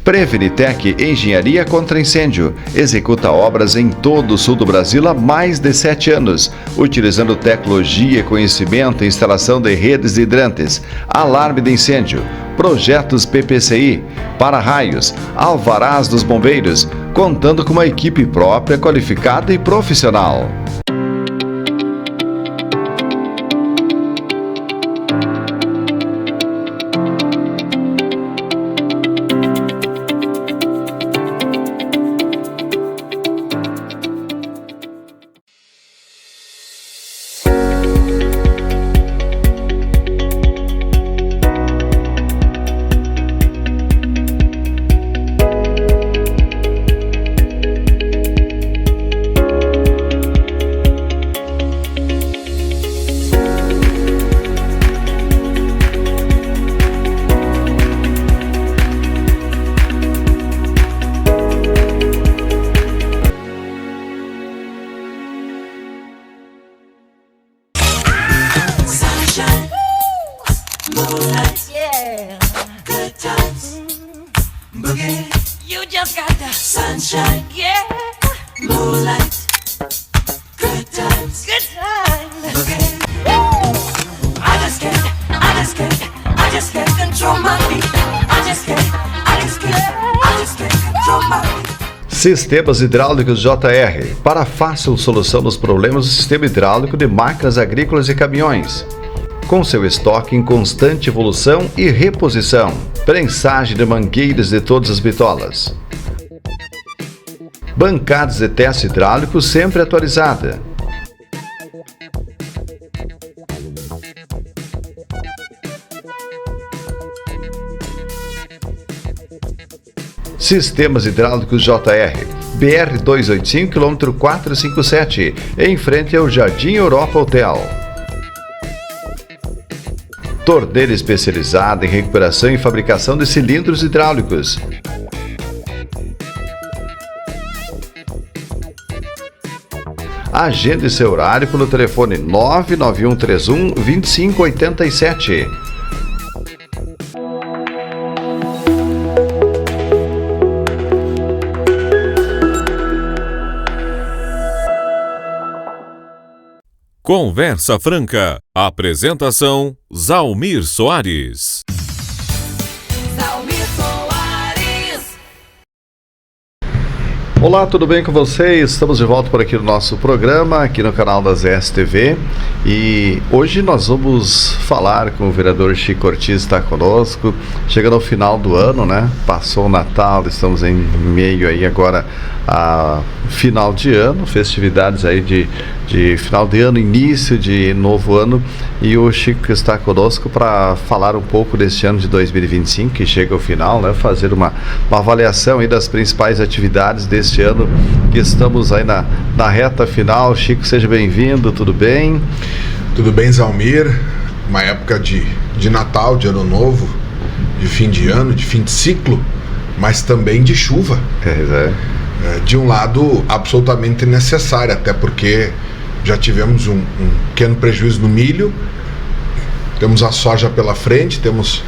Prevenitec Engenharia contra Incêndio. Executa obras em todo o sul do Brasil há mais de 7 anos, utilizando tecnologia, conhecimento e instalação de redes hidrantes, alarme de incêndio, projetos PPCI, para-raios, alvarás dos bombeiros, contando com uma equipe própria, qualificada e profissional. Sistemas Hidráulicos JR, para fácil solução dos problemas do sistema hidráulico de máquinas agrícolas e caminhões. Com seu estoque em constante evolução e reposição. Prensagem de mangueiras de todas as bitolas. Bancadas de teste hidráulico sempre atualizada. Sistemas Hidráulicos JR, BR-285, quilômetro 457, em frente ao Jardim Europa Hotel. Torneira especializada em recuperação e fabricação de cilindros hidráulicos. Agende seu horário pelo telefone 99131-2587. Conversa Franca. Apresentação: Zalmir Soares. Olá, tudo bem com vocês? Estamos de volta por aqui no nosso programa, aqui no canal da ZSTV. E hoje nós vamos falar com o vereador Chico Ortiz, está conosco. Chegando ao final do ano, né? Passou o Natal, estamos em meio aí agora a final de ano, festividades aí de final de ano, início de novo ano. E o Chico está conosco para falar um pouco deste ano de 2025, que chega ao final, né? Fazer uma avaliação aí das principais atividades deste ano, que estamos aí na reta final. Chico, seja bem-vindo, tudo bem? Tudo bem, Zalmir. Uma época de Natal, de Ano Novo, de fim de ano, de fim de ciclo, mas também de chuva. De um lado, absolutamente necessário, até porque já tivemos um pequeno prejuízo no milho, temos a soja pela frente, temos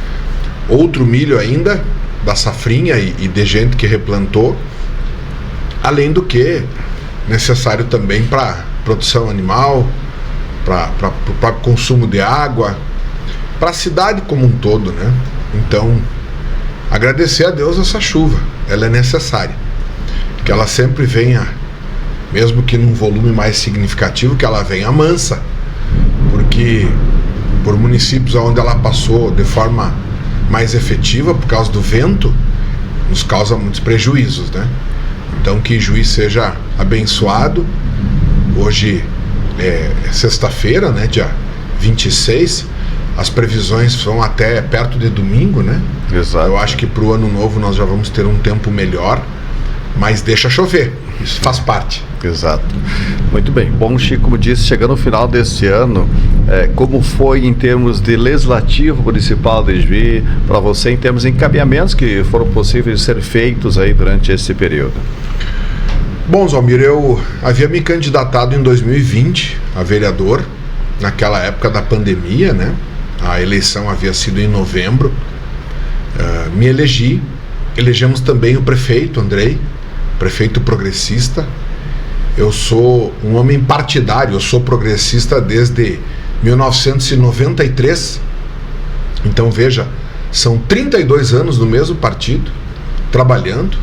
outro milho ainda, da safrinha e de gente que replantou, além do que necessário também para produção animal, para o próprio consumo de água, para a cidade como um todo, né? Então, agradecer a Deus essa chuva, ela é necessária, que ela sempre venha, mesmo que num volume mais significativo, que ela venha mansa, porque por municípios onde ela passou de forma mais efetiva, por causa do vento, nos causa muitos prejuízos, né? Então, que Juiz seja abençoado. Hoje é sexta-feira, né, dia 26, as previsões são até perto de domingo, né? Exato. Eu acho que para o ano novo nós já vamos ter um tempo melhor, mas deixa chover, isso faz parte. Exato. Muito bem. Bom, Chico, como disse, chegando ao final deste ano, como foi em termos de legislativo municipal de Juiz, para você, em termos de encaminhamentos que foram possíveis de ser feitos aí durante esse período? Bom, Zalmir, eu havia me candidatado em 2020 a vereador, naquela época da pandemia, né? A eleição havia sido em novembro. Me elegi elegemos também o prefeito Andrei, prefeito progressista. Eu sou um homem partidário, eu sou progressista desde 1993. Então veja, são 32 anos no mesmo partido, trabalhando.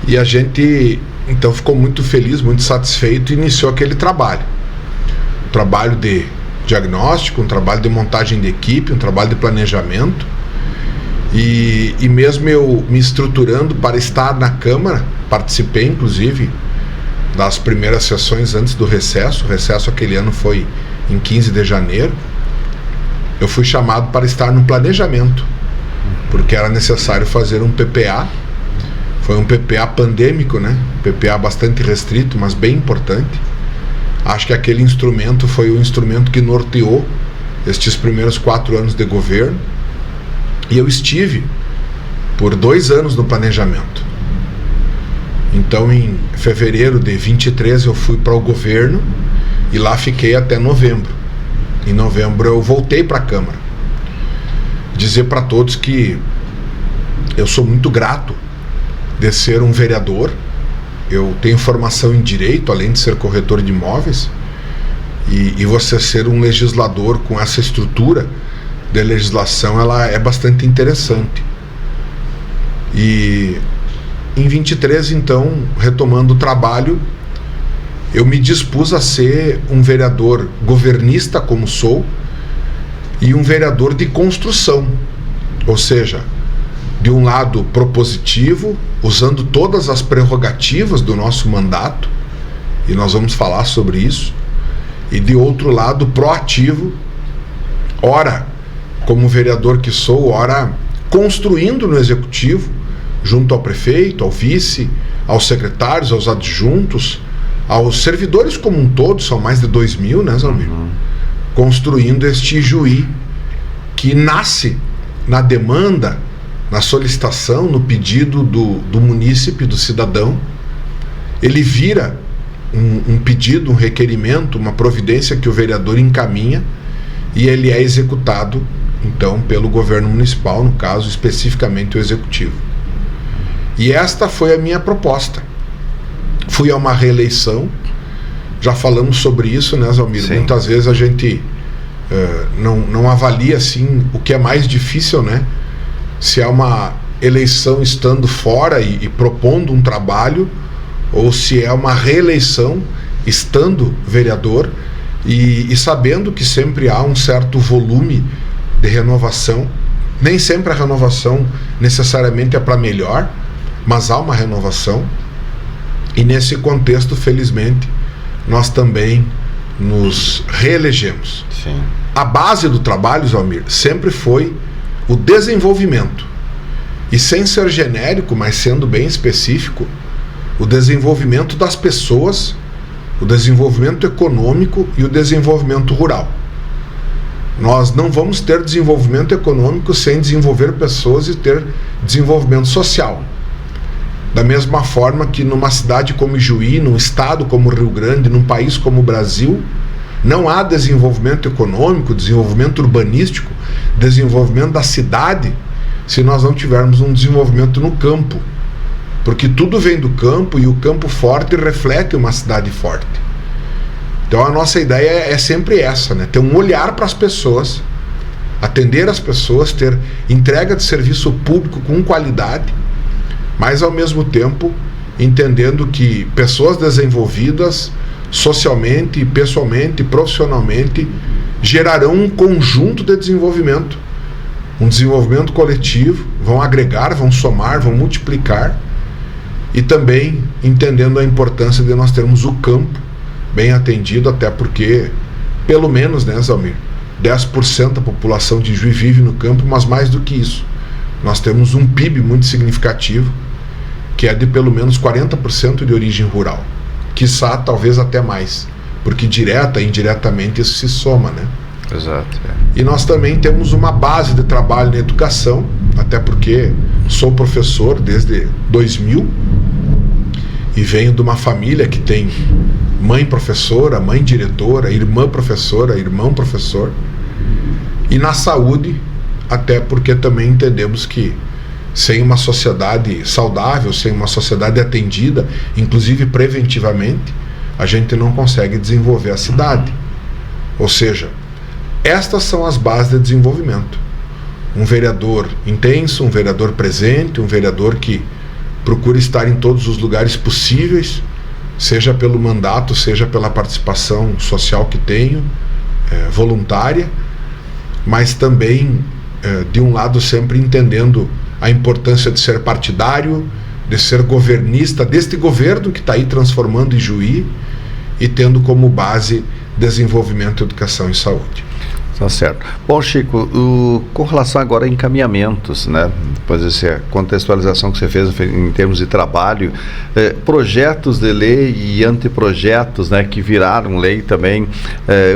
E a gente, então, ficou muito feliz, muito satisfeito e iniciou aquele trabalho. Um trabalho de diagnóstico, um trabalho de montagem de equipe, um trabalho de planejamento. E mesmo eu me estruturando para estar na Câmara, participei inclusive das primeiras sessões antes do recesso. O recesso aquele ano foi em 15 de janeiro. Eu fui chamado para estar no planejamento, porque era necessário fazer um PPA. Foi um PPA pandêmico, né? PPA bastante restrito, mas bem importante. Acho que aquele instrumento foi o instrumento que norteou estes primeiros 4 anos de governo. E eu estive por 2 anos no planejamento. Então, em fevereiro de 23, eu fui para o governo e lá fiquei até novembro. Em novembro eu voltei para a Câmara. Dizer para todos que eu sou muito grato de ser um vereador. Eu tenho formação em direito, além de ser corretor de imóveis, e você ser um legislador com essa estrutura de legislação, ela é bastante interessante. E em 23, então, retomando o trabalho, eu me dispus a ser um vereador governista, como sou, e um vereador de construção, ou seja, de um lado propositivo, usando todas as prerrogativas do nosso mandato, e nós vamos falar sobre isso, e de outro lado proativo, ora como vereador que sou, ora construindo no executivo, junto ao prefeito, ao vice, aos secretários, aos adjuntos, aos servidores como um todo, são mais de 2.000, né, Zalmir? Construindo este Ijuí que nasce na demanda, na solicitação, no pedido do munícipe, do cidadão. Ele vira um pedido, um requerimento, uma providência que o vereador encaminha e ele é executado, então, pelo governo municipal, no caso, especificamente o executivo. E esta foi a minha proposta. Fui a uma reeleição, já falamos sobre isso, né, Zalmir? Sim. Muitas vezes a gente não avalia, assim, o que é mais difícil, né? Se é uma eleição estando fora e propondo um trabalho, ou se é uma reeleição estando vereador e sabendo que sempre há um certo volume de renovação. Nem sempre a renovação necessariamente é para melhor, mas há uma renovação. E nesse contexto, felizmente, nós também nos reelegemos. Sim. A base do trabalho, Zalmir, sempre foi o desenvolvimento. E sem ser genérico, mas sendo bem específico, o desenvolvimento das pessoas, o desenvolvimento econômico e o desenvolvimento rural. Nós não vamos ter desenvolvimento econômico sem desenvolver pessoas e ter desenvolvimento social. Da mesma forma que numa cidade como Ijuí, num estado como Rio Grande, num país como o Brasil, não há desenvolvimento econômico, desenvolvimento urbanístico, desenvolvimento da cidade, se nós não tivermos um desenvolvimento no campo. Porque tudo vem do campo e o campo forte reflete uma cidade forte. Então a nossa ideia é sempre essa, né? Ter um olhar para as pessoas, atender as pessoas, ter entrega de serviço público com qualidade, mas ao mesmo tempo entendendo que pessoas desenvolvidas socialmente, pessoalmente, profissionalmente gerarão um conjunto de desenvolvimento, um desenvolvimento coletivo, vão agregar, vão somar, vão multiplicar, e também entendendo a importância de nós termos o campo bem atendido, até porque, pelo menos, né, Zalmir, 10% da população de Ijuí vive no campo, mas mais do que isso, nós temos um PIB muito significativo, que é de pelo menos 40% de origem rural, quiçá talvez até mais, porque direta e indiretamente isso se soma, né? Exato. E nós também temos uma base de trabalho na educação, até porque sou professor desde 2000 e venho de uma família que tem mãe professora, mãe diretora, irmã professora, irmão professor. E na saúde, até porque também entendemos que sem uma sociedade saudável, sem uma sociedade atendida, inclusive preventivamente, a gente não consegue desenvolver a cidade. Ou seja, estas são as bases de desenvolvimento. Um vereador intenso, um vereador presente, um vereador que procura estar em todos os lugares possíveis, seja pelo mandato, seja pela participação social que tenho, voluntária, mas também, de um lado, sempre entendendo a importância de ser partidário, de ser governista deste governo que está aí transformando Ijuí e tendo como base desenvolvimento, educação e saúde. Tá certo. Bom, Chico, com relação agora a encaminhamentos, né? Depois dessa contextualização que você fez em termos de trabalho, projetos de lei e anteprojetos, né, que viraram lei também,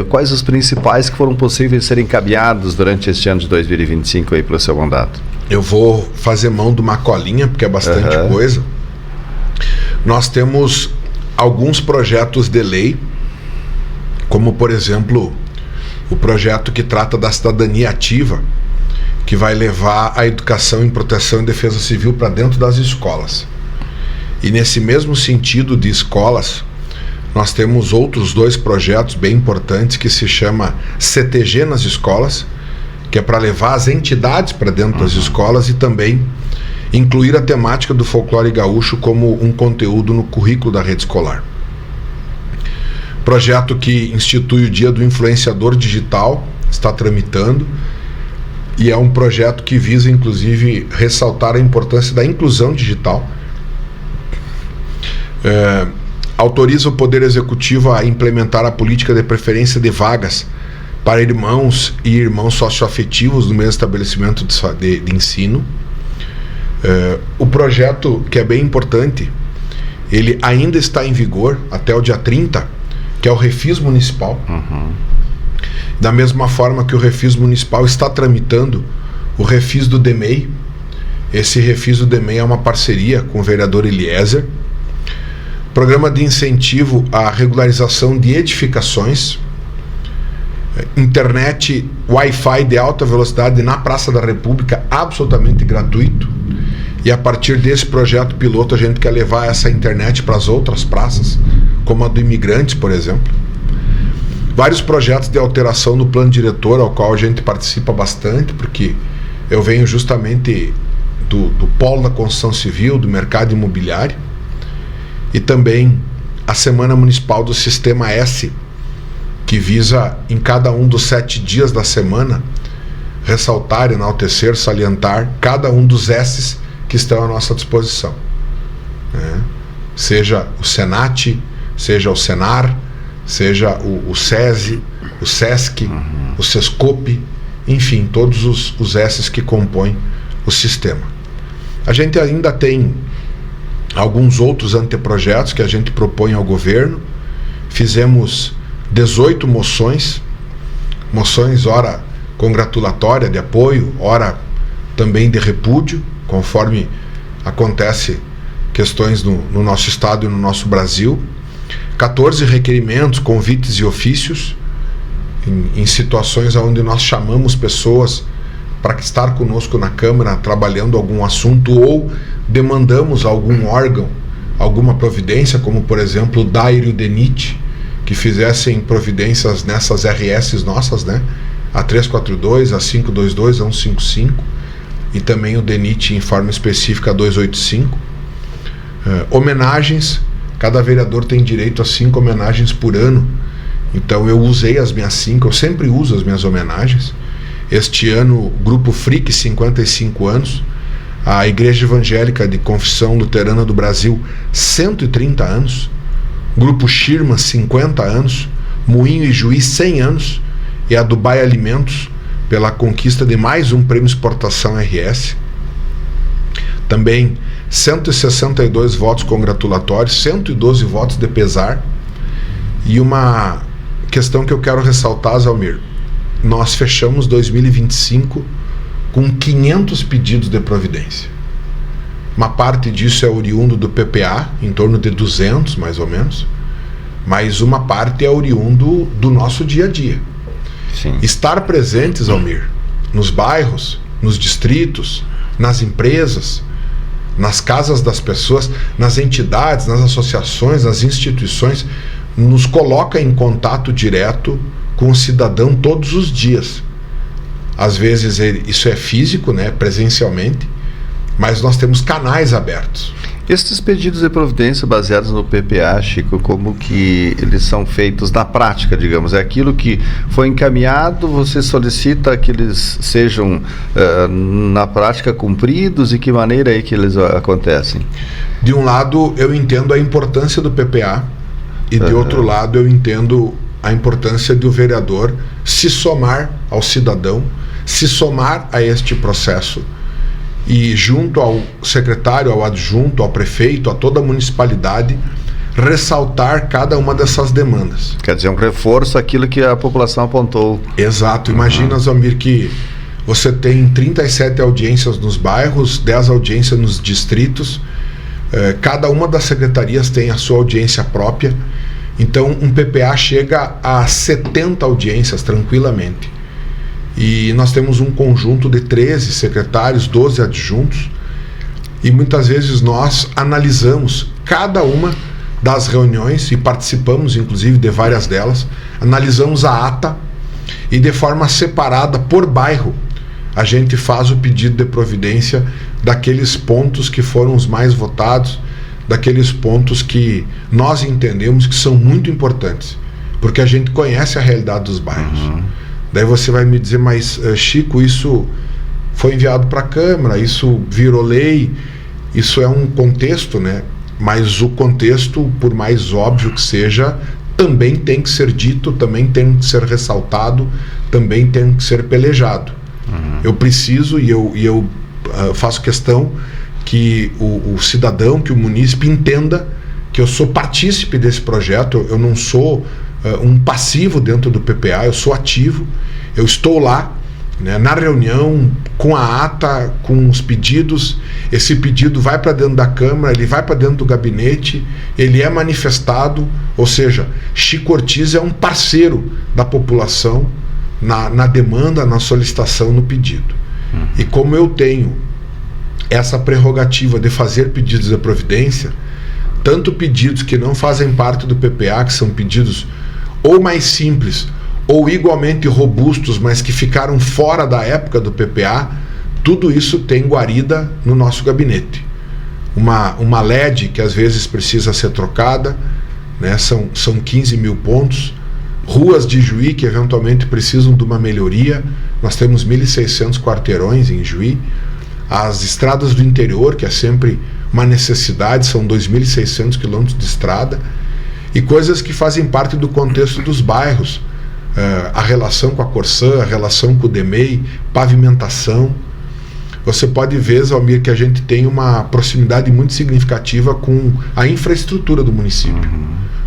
quais os principais que foram possíveis serem encaminhados durante este ano de 2025 aí pelo seu mandato? Eu vou fazer mão de uma colinha, porque é bastante coisa. Nós temos alguns projetos de lei, como, por exemplo, o projeto que trata da cidadania ativa, que vai levar a educação em proteção e defesa civil para dentro das escolas. E nesse mesmo sentido de escolas, nós temos outros 2 projetos bem importantes que se chama CTG nas escolas, que é para levar as entidades para dentro das escolas e também incluir a temática do folclore gaúcho como um conteúdo no currículo da rede escolar. Projeto que institui o Dia do Influenciador Digital, está tramitando, e é um projeto que visa, inclusive, ressaltar a importância da inclusão digital. Autoriza o Poder Executivo a implementar a política de preferência de vagas para irmãos e irmãos socioafetivos no mesmo estabelecimento de ensino. O projeto, que é bem importante, ele ainda está em vigor até o dia 30, que é o Refis Municipal. Da mesma forma que o Refis Municipal está tramitando o Refis do DEMEI. Esse Refis do DEMEI é uma parceria com o vereador Eliezer. Programa de incentivo à regularização de edificações. Internet Wi-Fi de alta velocidade na Praça da República, absolutamente gratuito. E a partir desse projeto piloto a gente quer levar essa internet para as outras praças, como a do Imigrantes, por exemplo. Vários projetos de alteração no plano diretor, ao qual a gente participa bastante, porque eu venho justamente do polo da construção civil, do mercado imobiliário, e também a Semana Municipal do Sistema S, que visa, em cada um dos 7 dias da semana, ressaltar, enaltecer, salientar cada um dos S's que estão à nossa disposição. Seja o Senat, seja o Senar, seja o SESI, o SESC, o SESCOP, enfim, todos os S's que compõem o sistema. A gente ainda tem alguns outros anteprojetos que a gente propõe ao governo. Fizemos 18 moções, ora congratulatória de apoio, ora também de repúdio, conforme acontece questões no nosso estado e no nosso Brasil. 14 requerimentos, convites e ofícios em situações onde nós chamamos pessoas para estar conosco na Câmara trabalhando algum assunto ou demandamos algum órgão, alguma providência, como por exemplo o DAIR e o DENIT, que fizessem providências nessas RS nossas, né? A 342, a 522, a 155 e também o DENIT em forma específica a 285. Homenagens, cada vereador tem direito a 5 homenagens por ano, então eu usei as minhas 5, eu sempre uso as minhas homenagens. Este ano, o Grupo FRIC, 55 anos, a Igreja Evangélica de Confissão Luterana do Brasil, 130 anos, Grupo Shirma, 50 anos, Moinho e Juiz, 100 anos, e a Dubai Alimentos, pela conquista de mais um prêmio exportação RS. Também 162 votos congratulatórios, 112 votos de pesar. E uma questão que eu quero ressaltar, Zalmir, nós fechamos 2025 com 500 pedidos de providência. Uma parte disso é oriundo do PPA, em torno de 200 mais ou menos, mas uma parte é oriundo do nosso dia a dia. Sim. Estar presentes, Almir, nos bairros, nos distritos, nas empresas, nas casas das pessoas, nas entidades, nas associações, nas instituições, nos coloca em contato direto com o cidadão todos os dias. Às vezes isso é físico, né, presencialmente, mas nós temos canais abertos. Estes pedidos de providência baseados no PPA, Chico, como que eles são feitos na prática, digamos? É aquilo que foi encaminhado, você solicita que eles sejam, na prática, cumpridos, e que maneira aí que eles acontecem? De um lado, eu entendo a importância do PPA, e de outro lado, eu entendo a importância de o vereador se somar ao cidadão, se somar a este processo, e junto ao secretário, ao adjunto, ao prefeito, a toda a municipalidade, ressaltar cada uma dessas demandas. Quer dizer, um reforço àquilo que a população apontou. Exato. Imagina, Zalmir, que você tem 37 audiências nos bairros, 10 audiências nos distritos, cada uma das secretarias tem a sua audiência própria, então um PPA chega a 70 audiências tranquilamente. E nós temos um conjunto de 13 secretários, 12 adjuntos, e muitas vezes nós analisamos cada uma das reuniões, e participamos inclusive de várias delas, analisamos a ata, e de forma separada por bairro a gente faz o pedido de providência daqueles pontos que foram os mais votados, daqueles pontos que nós entendemos que são muito importantes, porque a gente conhece a realidade dos bairros. Daí você vai me dizer, mas Chico, isso foi enviado para a Câmara, isso virou lei, isso é um contexto, né? Mas o contexto, por mais óbvio que seja, também tem que ser dito, também tem que ser ressaltado, também tem que ser pelejado. Eu preciso e eu faço questão que o cidadão, que o munícipe entenda que eu sou partícipe desse projeto, eu não sou um passivo dentro do PPA, eu sou ativo, eu estou lá, né, na reunião, com a ata, com os pedidos. Esse pedido vai para dentro da Câmara, ele vai para dentro do gabinete, ele é manifestado, ou seja, Chico Ortiz é um parceiro da população na demanda, na solicitação, no pedido. E como eu tenho essa prerrogativa de fazer pedidos de providência, tanto pedidos que não fazem parte do PPA, que são pedidos ou mais simples ou igualmente robustos, mas que ficaram fora da época do PPA, tudo isso tem guarida no nosso gabinete. Uma LED que às vezes precisa ser trocada, né, são 15 mil pontos. Ruas de Juí que eventualmente precisam de uma melhoria, nós temos 1.600 quarteirões em Juí. As estradas do interior, que é sempre uma necessidade, são 2.600 quilômetros de estrada, e coisas que fazem parte do contexto dos bairros, a relação com a Corsã, a relação com o DEMEI, pavimentação. Você pode ver, Zalmir, que a gente tem uma proximidade muito significativa com a infraestrutura do município.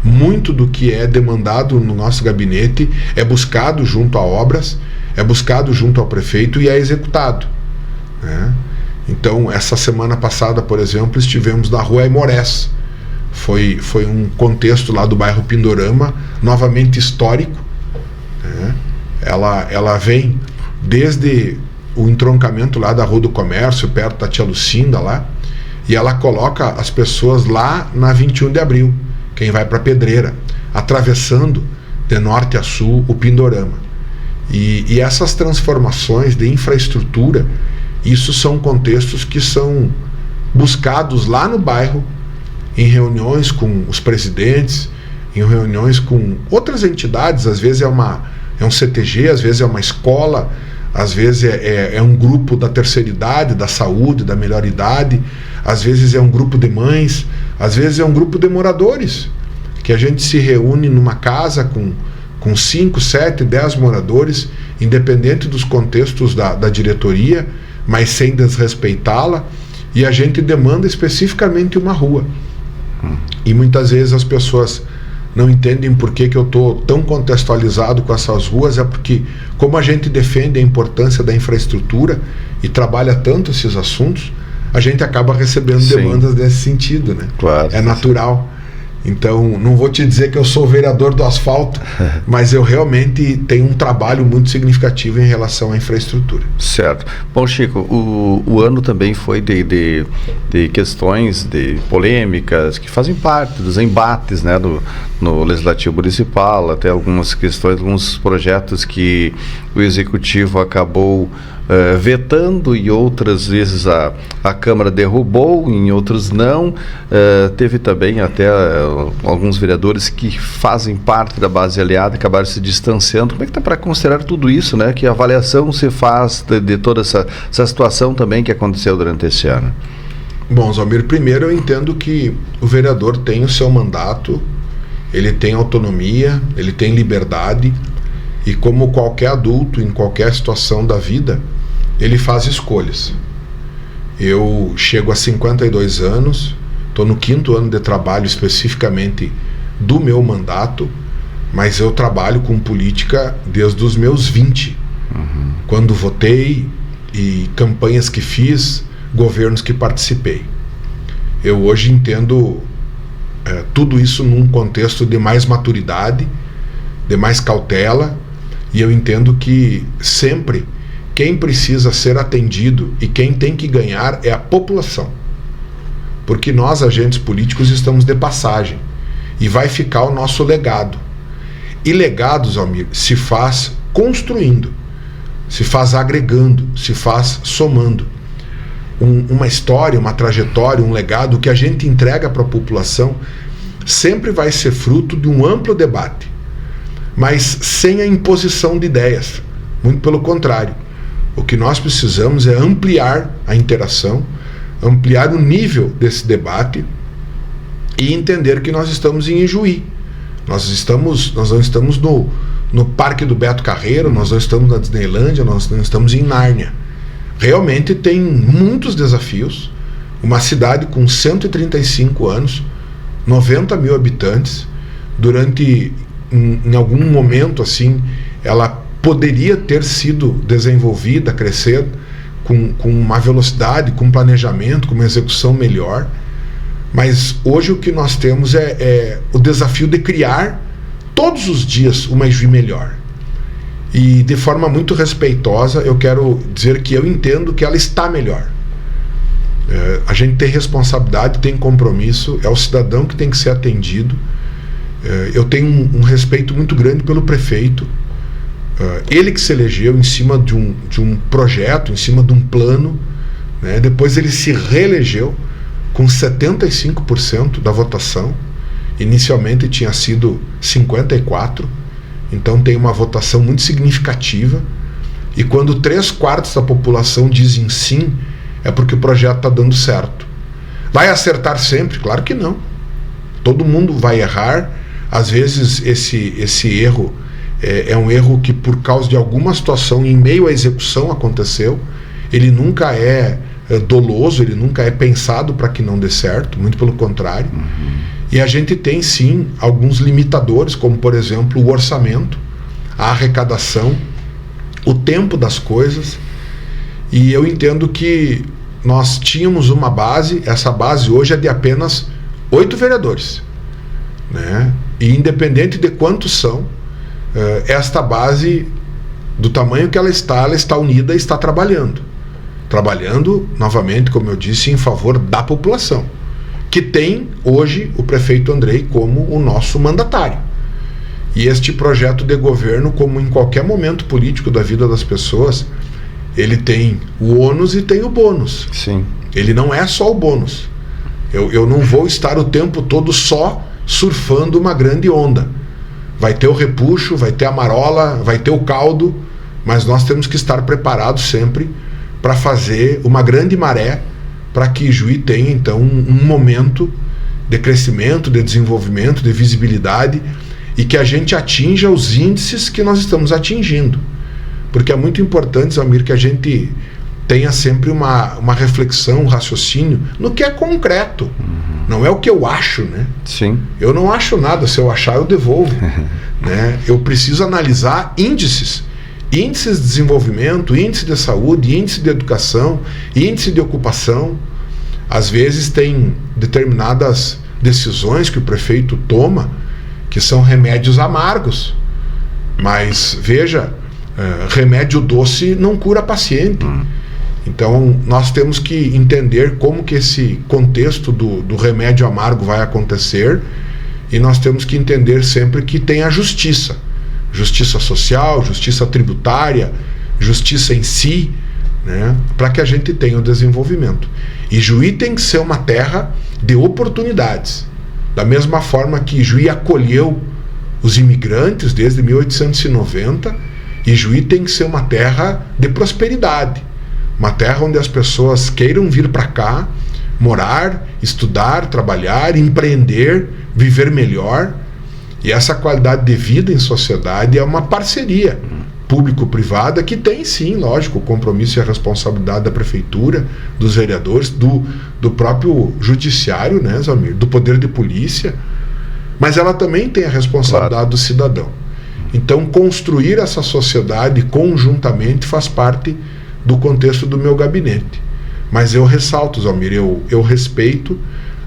Muito do que é demandado no nosso gabinete é buscado junto a obras, é buscado junto ao prefeito e é executado, né? Então, essa semana passada, por exemplo, estivemos na rua Aimorés. Foi um contexto lá do bairro Pindorama, novamente histórico, né? Ela vem desde o entroncamento lá da Rua do Comércio, perto da Tia Lucinda lá, e ela coloca as pessoas lá na 21 de abril, quem vai para Pedreira, atravessando de norte a sul o Pindorama. E essas transformações de infraestrutura, isso são contextos que são buscados lá no bairro, em reuniões com os presidentes, em reuniões com outras entidades. Às vezes é um CTG, às vezes é uma escola, às vezes é um grupo da terceira idade, da saúde, da melhor idade, às vezes é um grupo de mães, às vezes é um grupo de moradores, que a gente se reúne numa casa com 5, 7, 10 moradores, independente dos contextos da diretoria, mas sem desrespeitá-la, e a gente demanda especificamente uma rua. E muitas vezes as pessoas não entendem por que eu estou tão contextualizado com essas ruas, é porque, como a gente defende a importância da infraestrutura e trabalha tanto esses assuntos, a gente acaba recebendo demandas nesse sentido, né? Claro, é natural. Então, não vou te dizer que eu sou o vereador do asfalto, mas eu realmente tenho um trabalho muito significativo em relação à infraestrutura. Certo. Bom, Chico, o ano também foi de questões, de polêmicas, que fazem parte dos embates, né, no Legislativo Municipal, até algumas questões, alguns projetos que o Executivo acabou vetando e outras vezes a Câmara derrubou, em outros não. Teve também até alguns vereadores que fazem parte da base aliada acabaram se distanciando. Como é que está para considerar tudo isso, né? Que avaliação se faz de toda essa situação também que aconteceu durante esse ano? Bom, Zalmir, primeiro eu entendo que o vereador tem o seu mandato, ele tem autonomia, ele tem liberdade, e como qualquer adulto em qualquer situação da vida, ele faz escolhas. Eu chego a 52 anos, estou no 5º ano de trabalho especificamente do meu mandato, mas eu trabalho com política desde os meus 20, quando votei e campanhas que fiz, governos que participei. Eu hoje entendo tudo isso num contexto de mais maturidade, de mais cautela, e eu entendo que sempre quem precisa ser atendido e quem tem que ganhar é a população. Porque nós, agentes políticos, estamos de passagem e vai ficar o nosso legado. E legado, Zalmir, se faz construindo, se faz agregando, se faz somando. Uma história, uma trajetória, um legado que a gente entrega para a população sempre vai ser fruto de um amplo debate, mas sem a imposição de ideias. Muito pelo contrário. O que nós precisamos é ampliar a interação, ampliar o nível desse debate e entender que nós estamos em Ijuí. Nós não estamos no Parque do Beto Carreiro, nós não estamos na Disneylândia, nós não estamos em Nárnia. Realmente tem muitos desafios. Uma cidade com 135 anos, 90 mil habitantes, em algum momento assim, ela poderia ter sido desenvolvida, crescer com uma velocidade, com planejamento, com uma execução melhor, mas hoje o que nós temos é o desafio de criar todos os dias uma Ijuí melhor. E de forma muito respeitosa eu quero dizer que eu entendo que ela está melhor. A gente tem responsabilidade, tem compromisso, é o cidadão que tem que ser atendido. Eu tenho um respeito muito grande pelo prefeito. Ele que se elegeu em cima de um projeto, em cima de um plano, né? Depois ele se reelegeu com 75% da votação. Inicialmente tinha sido 54%, então tem uma votação muito significativa. E quando 3/4 da população dizem sim, é porque o projeto está dando certo. Vai acertar sempre? Claro que não. Todo mundo vai errar. Às vezes esse erro é um erro que, por causa de alguma situação em meio à execução, aconteceu. Ele nunca é doloso, ele nunca é pensado para que não dê certo, muito pelo contrário. E a gente tem sim alguns limitadores, como por exemplo o orçamento, a arrecadação, o tempo das coisas. E eu entendo que nós tínhamos uma base, essa base hoje é de apenas 8 vereadores, né? E independente de quantos são, esta base, do tamanho que ela está unida e está trabalhando, novamente, como eu disse, em favor da população, que tem hoje o prefeito Andrei como o nosso mandatário. E este projeto de governo, como em qualquer momento político da vida das pessoas, ele tem o ônus e tem o bônus. Sim. Ele não é só o bônus. Eu não vou estar o tempo todo só surfando uma grande onda. Vai ter o repuxo, vai ter a marola, vai ter o caldo, mas nós temos que estar preparados sempre para fazer uma grande maré, para que Ijuí tenha então um momento de crescimento, de desenvolvimento, de visibilidade, e que a gente atinja os índices que nós estamos atingindo. Porque é muito importante, Zalmir, que a gente tenha sempre uma reflexão, um raciocínio no que é concreto. Não é o que eu acho, né? Sim. Eu não acho nada, se eu achar eu devolvo. Né? Eu preciso analisar índices de desenvolvimento, índice de saúde, índice de educação, índice de ocupação. Às vezes tem determinadas decisões que o prefeito toma que são remédios amargos. Mas, veja, remédio doce não cura paciente. Então, nós temos que entender como que esse contexto do remédio amargo vai acontecer, e nós temos que entender sempre que tem a justiça. Justiça social, justiça tributária, justiça em si, né, para que a gente tenha o desenvolvimento. E Juí tem que ser uma terra de oportunidades. Da mesma forma que Juí acolheu os imigrantes desde 1890, e Juí tem que ser uma terra de prosperidade. Uma terra onde as pessoas queiram vir para cá, morar, estudar, trabalhar, empreender, viver melhor. E essa qualidade de vida em sociedade é uma parceria público-privada que tem, sim, lógico, o compromisso e a responsabilidade da prefeitura, dos vereadores, do próprio judiciário, né, Zalmir, do poder de polícia, mas ela também tem a responsabilidade do cidadão. Então, construir essa sociedade conjuntamente faz parte do contexto do meu gabinete. Mas eu ressalto, Zalmir, eu respeito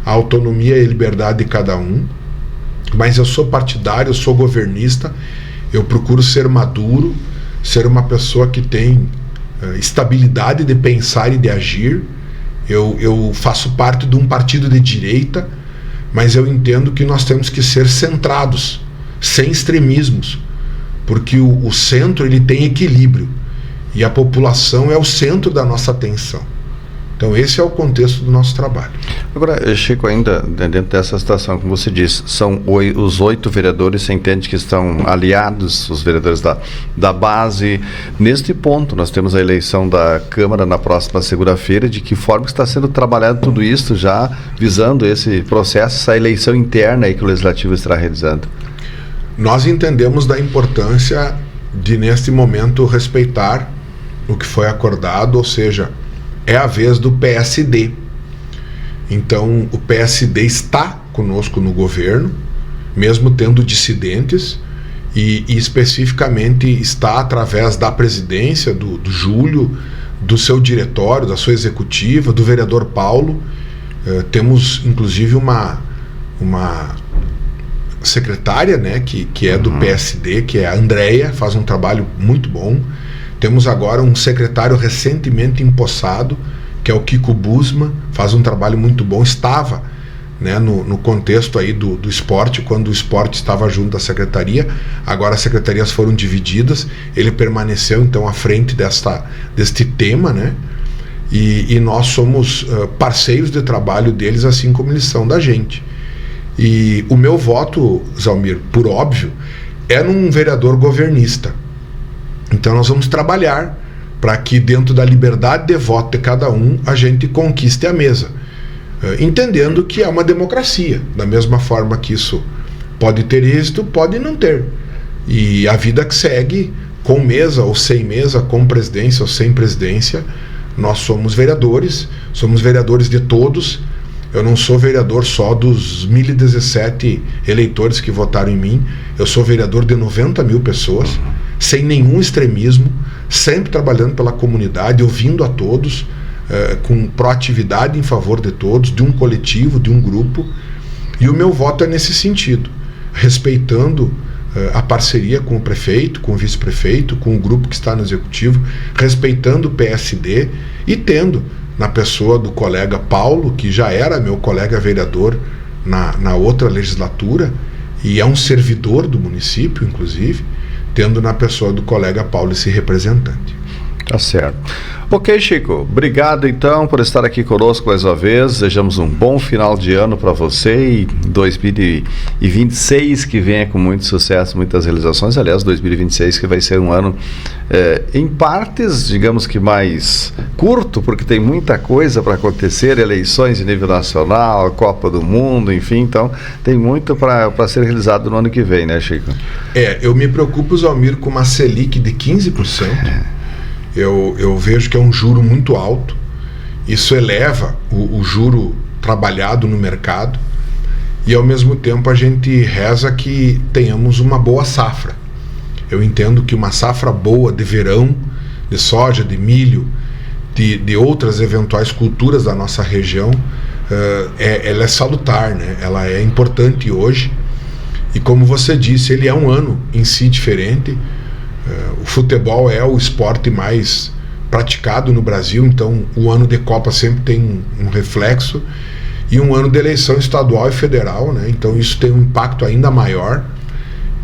a autonomia e a liberdade de cada um, mas eu sou partidário, eu sou governista, eu procuro ser maduro, ser uma pessoa que tem estabilidade de pensar e de agir. Eu faço parte de um partido de direita, mas eu entendo que nós temos que ser centrados, sem extremismos, porque o centro ele tem equilíbrio, e a população é o centro da nossa atenção. Então esse é o contexto do nosso trabalho. Agora, Chico, ainda dentro dessa situação, como você disse, são os 8 vereadores, você entende que estão aliados, os vereadores da base. Neste ponto, nós temos a eleição da Câmara na próxima segunda-feira. De que forma está sendo trabalhado tudo isso, já visando esse processo, essa eleição interna aí que o Legislativo estará realizando? Nós entendemos da importância de, neste momento, respeitar o que foi acordado, ou seja, é a vez do PSD. Então, o PSD está conosco no governo, mesmo tendo dissidentes, e especificamente está através da presidência, do Júlio, do seu diretório, da sua executiva, do vereador Paulo. Temos, inclusive, uma secretária, né, que é do PSD, que é a Andréia, faz um trabalho muito bom. Temos agora um secretário recentemente empossado, que é o Kiko Busman, faz um trabalho muito bom. Estava, né, no contexto aí do esporte, quando o esporte estava junto da secretaria. Agora as secretarias foram divididas, ele permaneceu então à frente deste tema, né? E nós somos parceiros de trabalho deles, assim como eles são da gente. E o meu voto, Zalmir, por óbvio, é num vereador governista. Então nós vamos trabalhar para que, dentro da liberdade de voto de cada um, a gente conquiste a mesa, entendendo que é uma democracia. Da mesma forma que isso pode ter êxito, pode não ter. E a vida que segue, com mesa ou sem mesa, com presidência ou sem presidência, nós somos vereadores de todos. Eu não sou vereador só dos 1.017 eleitores que votaram em mim, eu sou vereador de 90 mil pessoas, sem nenhum extremismo, sempre trabalhando pela comunidade, ouvindo a todos, com proatividade em favor de todos, de um coletivo, de um grupo. E o meu voto é nesse sentido, respeitando a parceria com o prefeito, com o vice-prefeito, com o grupo que está no executivo, respeitando o PSD e tendo, na pessoa do colega Paulo, que já era meu colega vereador na outra legislatura, e é um servidor do município, inclusive, tendo na pessoa do colega Paulo esse representante. Tá certo. Ok, Chico, obrigado então por estar aqui conosco mais uma vez. Desejamos um bom final de ano para você, e 2026 que venha com muito sucesso, muitas realizações. Aliás, 2026 que vai ser um ano em partes, digamos que mais curto, porque tem muita coisa para acontecer, eleições de nível nacional, Copa do Mundo, enfim, então tem muito para ser realizado no ano que vem, né, Chico? Eu me preocupo, Zalmir, com uma Selic de 15%. Eu vejo que é um juro muito alto. Isso eleva o juro trabalhado no mercado, e ao mesmo tempo a gente reza que tenhamos uma boa safra. Eu entendo que uma safra boa de verão, de soja, de milho, de outras eventuais culturas da nossa região, ela é salutar, né? Ela é importante hoje. E como você disse, ele é um ano em si diferente. O futebol é o esporte mais praticado no Brasil, então o ano de Copa sempre tem um reflexo, e um ano de eleição estadual e federal, né? Então isso tem um impacto ainda maior.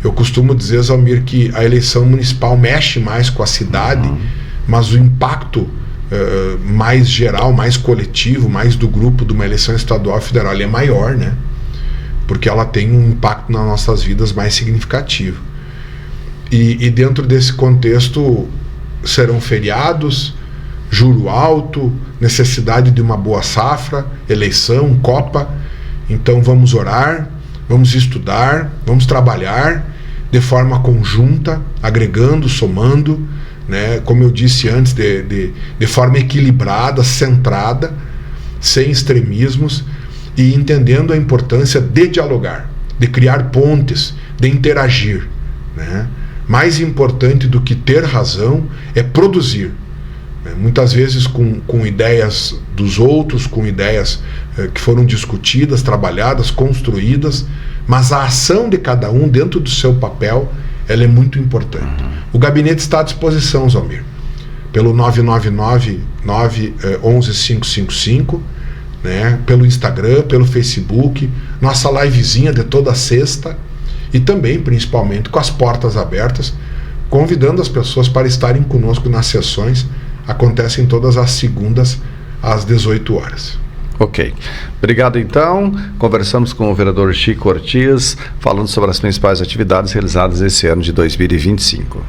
Eu costumo dizer, Zalmir, que a eleição municipal mexe mais com a cidade, mas o impacto mais geral, mais coletivo, mais do grupo de uma eleição estadual e federal, ele é maior, né? Porque ela tem um impacto nas nossas vidas mais significativo. E dentro desse contexto serão feriados, juro alto, necessidade de uma boa safra, eleição, Copa. Então vamos orar, vamos estudar, vamos trabalhar de forma conjunta, agregando, somando, né? Como eu disse antes, de forma equilibrada, centrada, sem extremismos, e entendendo a importância de dialogar, de criar pontes, de interagir, né? Mais importante do que ter razão é produzir, né? Muitas vezes com ideias dos outros, com ideias que foram discutidas, trabalhadas, construídas, mas a ação de cada um dentro do seu papel, ela é muito importante. O gabinete está à disposição, Zalmir, pelo 999-911-555, né? Pelo Instagram, pelo Facebook, nossa livezinha de toda sexta, e também, principalmente, com as portas abertas, convidando as pessoas para estarem conosco nas sessões. Acontecem todas as segundas, às 18 horas. Ok. Obrigado, então. Conversamos com o vereador Chico Ortiz, falando sobre as principais atividades realizadas esse ano de 2025.